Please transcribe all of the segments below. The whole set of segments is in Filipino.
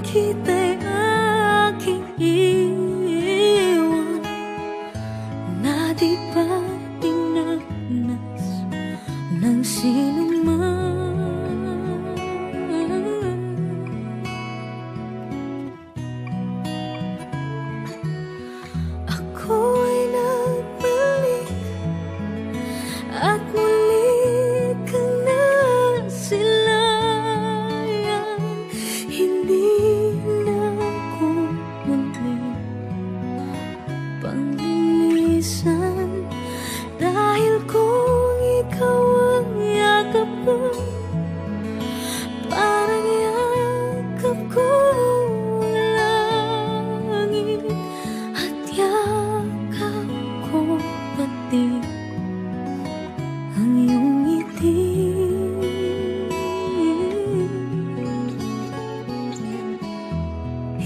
kita'y aking iwan na di pa dinanas ng sinuman. Ako ay nagbalik at muli kang nasilayan. Hindi na ako muli panglilisan, dahil kung ikaw ang yakap ko, parang yakap ko ang langit, at yakap ko pati ang iyong ngiti.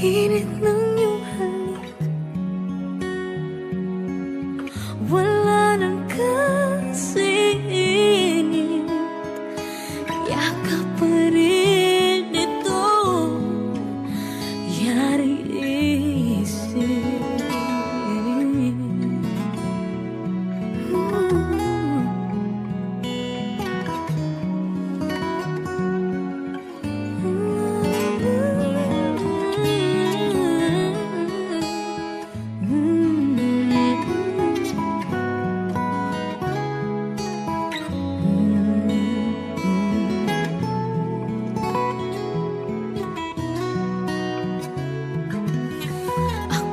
Init ng iyong halik, wala nang kasinit, yakap pa rin ito, yari isip.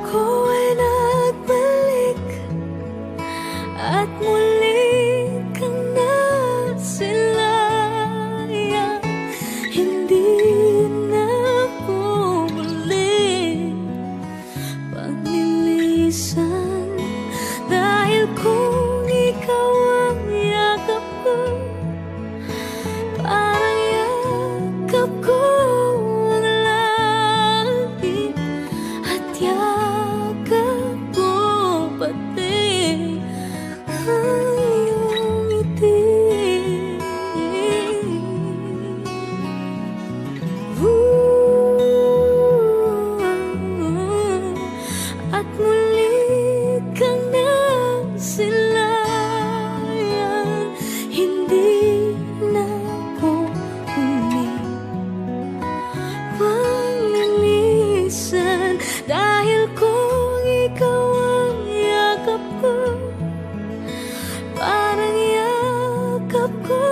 Ako ay nagbalik at muli kang nasilayan. Hindi na ako muli panglilisan, dahil kung ikaw ang yakap ko, parang yakap ko ang langit, at yakap ko pati ang iyong ngiti. At muli kang nasilayan. Hindi na ako muli panglilisan, dahil kung ikaw ang yakap ko, parang yakap ko